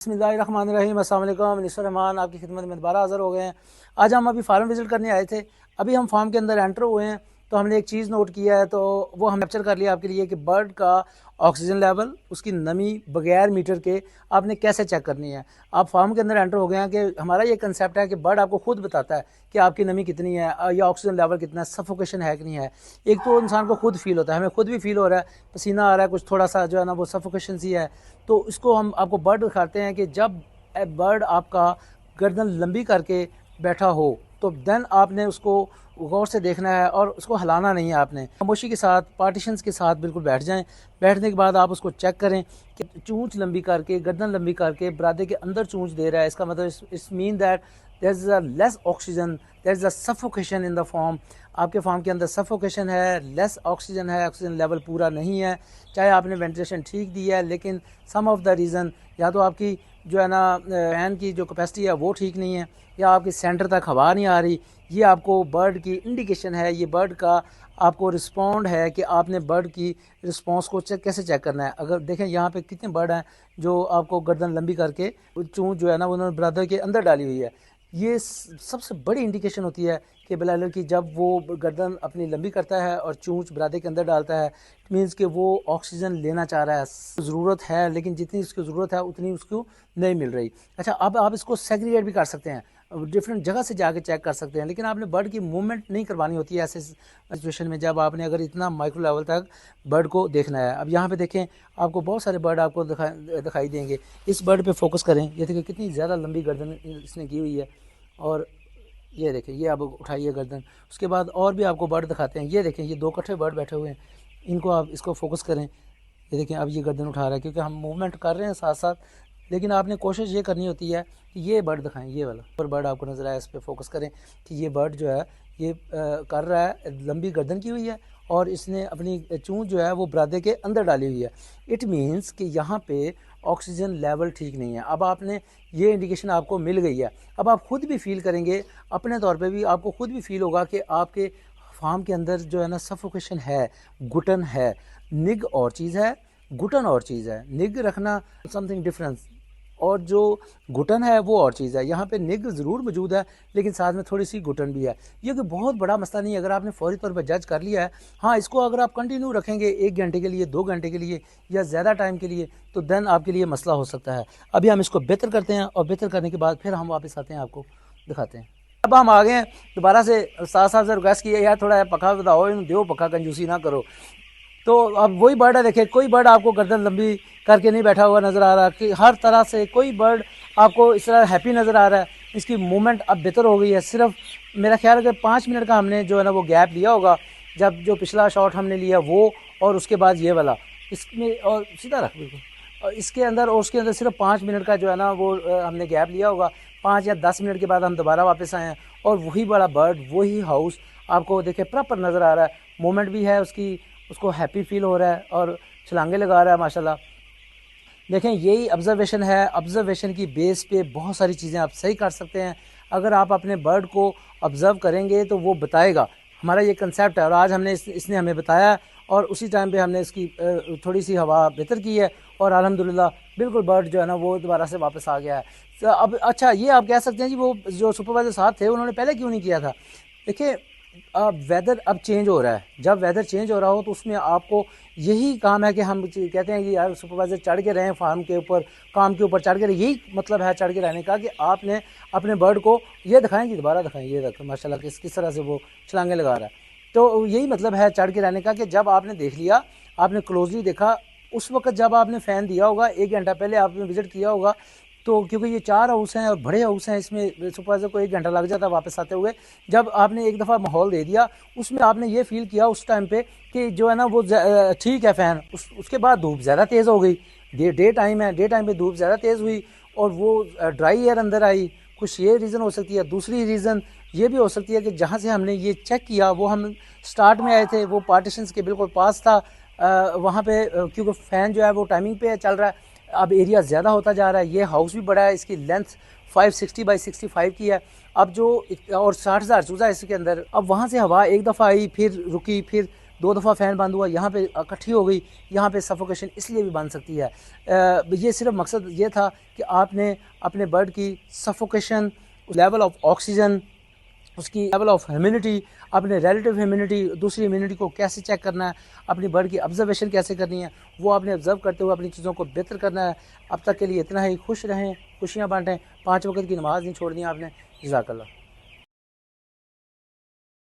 बिस्मिल्लाहिर्रहमानिर्रहीम। अस्सलाम वालेकुम। निसर रहमान आपकी खिदमत में दोबारा हाज़िर हो गए हैं। आज हम अभी फार्म विज़िट करने आए थे। अभी हम फार्म के अंदर एंटर हुए हैं तो हमने एक चीज़ नोट किया है, तो वो हम कैप्चर कर लिया आपके लिए कि बर्ड का ऑक्सीजन लेवल, उसकी नमी बगैर मीटर के आपने कैसे चेक करनी है। आप फार्म के अंदर एंटर हो गए हैं कि हमारा ये कंसेप्ट है कि बर्ड आपको खुद बताता है कि आपकी नमी कितनी है या ऑक्सीजन लेवल कितना है, सफोकेशन है कि नहीं है। एक तो इंसान को खुद फील होता है, हमें खुद भी फील हो रहा है, पसीना आ रहा है, कुछ थोड़ा सा जो है ना वो सफोकेशन सी है। तो इसको हम आपको बर्ड दिखाते हैं कि जब बर्ड आपका गर्दन लंबी करके बैठा हो तो देन आपने उसको गौर से देखना है और उसको हिलाना नहीं है। आपने खामोशी के साथ पार्टीशंस के साथ बिल्कुल बैठ जाएं। बैठने के बाद आप उसको चेक करें कि चूंच लंबी करके, गर्दन लंबी करके बरादे के अंदर चूंच दे रहा है। इसका मतलब it's mean that there is a less oxygen, there is a suffocation in the farm. आपके फार्म के अंदर सफोकेशन है, लेस ऑक्सीजन है, ऑक्सीजन लेवल पूरा नहीं है। चाहे आपने वेंटिलेशन ठीक दी है, लेकिन सम ऑफ द रीज़न या तो आपकी जो है ना फैन की जो कैपेसिटी है वो ठीक नहीं है, या आपकी सेंटर तक हवा नहीं आ रही। ये आपको बर्ड की इंडिकेशन है, ये बर्ड का आपको रिस्पॉन्ड है कि आपने बर्ड की रिस्पॉन्स को कैसे चेक करना है। अगर देखें यहाँ पे कितने बर्ड हैं जो आपको गर्दन लंबी करके चूंच जो है ना उन्होंने ब्रदर के अंदर डाली हुई है। ये सबसे बड़ी इंडिकेशन होती है कि बिलाल की जब वो गर्दन अपनी लंबी करता है और चूंच बरादे के अंदर डालता है, इट मीन्स कि वो ऑक्सीजन लेना चाह रहा है। ज़रूरत है लेकिन जितनी उसकी ज़रूरत है उतनी उसको नहीं मिल रही। अच्छा, अब आप इसको सेग्रीगेट भी कर सकते हैं, डिफरेंट जगह से जाके चेक कर सकते हैं, लेकिन आपने बर्ड की मूवमेंट नहीं करवानी होती है ऐसे सिचुएशन में, जब आपने अगर इतना माइक्रो लेवल तक बर्ड को देखना है। अब यहाँ पे देखें, आपको बहुत सारे बर्ड आपको दिखाई देंगे। इस बर्ड पे फोकस करें, ये देखिए कितनी ज़्यादा लंबी गर्दन इसने की हुई है। और ये देखें, ये आप उठाइए गर्दन। उसके बाद और भी आपको बर्ड दिखाते हैं। ये देखें, ये दो कट्ठे बर्ड बैठे हुए हैं, इनको आप इसको फोकस करें। ये देखें, अब ये गर्दन उठा रहा है क्योंकि हम मूवमेंट कर रहे हैं साथ साथ, लेकिन आपने कोशिश ये करनी होती है कि ये बर्ड दिखाएं, ये वाला पर बर्ड आपको नज़र आए, इस पर फोकस करें कि ये बर्ड जो है ये कर रहा है, लंबी गर्दन की हुई है और इसने अपनी चूंच जो है वो बरादे के अंदर डाली हुई है। इट मीन्स कि यहाँ पे ऑक्सीजन लेवल ठीक नहीं है। अब आपने ये इंडिकेशन आपको मिल गई है। अब आप खुद भी फील करेंगे, अपने तौर पे भी आपको खुद भी फील होगा कि आपके फार्म के अंदर जो है ना सफोकेशन है, घुटन है। निग और चीज़ है, घुटन और चीज़ है। निग रखना समथिंग डिफरेंस, और जो घुटन है वो और चीज़ है। यहाँ पे निग ज़रूर मौजूद है लेकिन साथ में थोड़ी सी घुटन भी है। ये कोई बहुत बड़ा मसला नहीं है अगर आपने फौरी तौर पर जज कर लिया है। हाँ, इसको अगर आप कंटिन्यू रखेंगे 1 घंटे के लिए, 2 घंटे के लिए या ज़्यादा टाइम के लिए, तो देन आपके लिए मसला हो सकता है। अभी हम इसको बेहतर करते हैं और बेहतर करने के बाद फिर हम वापस आते हैं, आपको दिखाते हैं। अब हम आ गए हैं दोबारा से। साथ साथ से रिक्वेस्ट की है यार, थोड़ा पक्का बताओ, दो पक्का कंजूसी ना करो। तो अब वही बर्ड है, देखे कोई बर्ड आपको गर्दन लंबी करके नहीं बैठा हुआ नज़र आ रहा, कि हर तरह से कोई बर्ड आपको इस तरह हैप्पी नज़र आ रहा है। इसकी मूवमेंट अब बेहतर हो गई है। सिर्फ मेरा ख्याल है कि 5 मिनट का हमने जो है ना वो गैप लिया होगा, जब जो पिछला शॉट हमने लिया वो और उसके बाद ये वाला, इसमें और सीधा रख बिल्कुल, और इसके अंदर और उसके अंदर सिर्फ 5 मिनट का जो है ना वो हमने गैप लिया होगा। 5 या 10 मिनट के बाद हम दोबारा वापस आए हैं और वही बड़ा बर्ड, वही हाउस आपको देखे प्रॉपर नज़र आ रहा है। मूवमेंट भी है उसकी, उसको हैप्पी फील हो रहा है और छलांगे लगा रहा है माशाल्लाह। देखें, यही ऑब्जर्वेशन है। ऑब्जर्वेशन की बेस पे बहुत सारी चीज़ें आप सही कर सकते हैं। अगर आप अपने बर्ड को ऑब्ज़र्व करेंगे तो वो बताएगा। हमारा ये कंसेप्ट है और आज हमने इसने हमें बताया और उसी टाइम पे हमने इसकी थोड़ी सी हवा बेहतर की है और अल्हम्दुलिल्लाह बिल्कुल बर्ड जो है ना वो दोबारा से वापस आ गया है। तो अब अच्छा, ये आप कह सकते हैं जी वो जो सुपरवाइज़र साहब थे उन्होंने पहले क्यों नहीं किया था। देखिए, वेदर अब चेंज हो रहा है। जब वेदर चेंज हो रहा हो तो उसमें आपको यही काम है कि हम कहते हैं कि यार सुपरवाइज़र चढ़ के रहें फार्म के ऊपर, काम के ऊपर चढ़ के रहे। यही मतलब है चढ़ के रहने का कि आपने अपने बर्ड को ये दिखाएं कि दोबारा दिखाएं, ये देखो माशाल्लाह किस तरह से वो छलांगे लगा रहा है। तो यही मतलब है चढ़ के रहने का कि जब आपने देख लिया, आपने क्लोजली देखा, उस वक्त जब आपने फ़ैन दिया होगा 1 घंटा पहले आपने विज़िट किया होगा, तो क्योंकि ये 4 हाउस हैं और बड़े हाउस हैं, इसमें सुपरवाइज़र को 1 घंटा लग जाता है वापस आते हुए। जब आपने एक दफ़ा माहौल दे दिया, उसमें आपने ये फ़ील किया उस टाइम पे कि जो है ना वो ठीक है फ़ैन। उसके बाद धूप ज़्यादा तेज़ हो गई, डे टाइम है, डे टाइम पे धूप ज़्यादा तेज़ हुई और वो ड्राई एयर अंदर आई। कुछ ये रीज़न हो सकती है। दूसरी रीज़न ये भी हो सकती है कि जहाँ से हमने ये चेक किया वो हम स्टार्ट में आए थे, वो पार्टीशंस के बिल्कुल पास था। वहाँ पे क्योंकि फ़ैन जो है वो टाइमिंग पे चल रहा है। अब एरिया ज़्यादा होता जा रहा है, ये हाउस भी बड़ा है, इसकी लेंथ 560 बाई 65 की है। अब जो और 60,000 चूज़ा है इसके अंदर। अब वहाँ से हवा एक दफ़ा आई, फिर रुकी, फिर 2 دفعہ فین بند ہوا، یہاں پہ اکٹھی ہو گئی، یہاں پہ سفوکیشن اس لیے بھی بن سکتی ہے۔ یہ صرف مقصد یہ تھا کہ آپ نے اپنے برڈ کی سفوکیشن، لیول آف آکسیجن، اس کی لیول آف ہیومینٹی، اپنے ریلیٹیو ہیومینٹی، دوسری ہیومینٹی کو کیسے چیک کرنا ہے، اپنی برڈ کی آبزرویشن کیسے کرنی ہے، وہ آپ نے آبزرو کرتے ہوئے اپنی چیزوں کو بہتر کرنا ہے۔ اب تک کے لیے اتنا ہی، خوش رہیں، خوشیاں بانٹیں، 5 وقت کی نماز نہیں چھوڑنی آپ نے۔ جزاک اللہ۔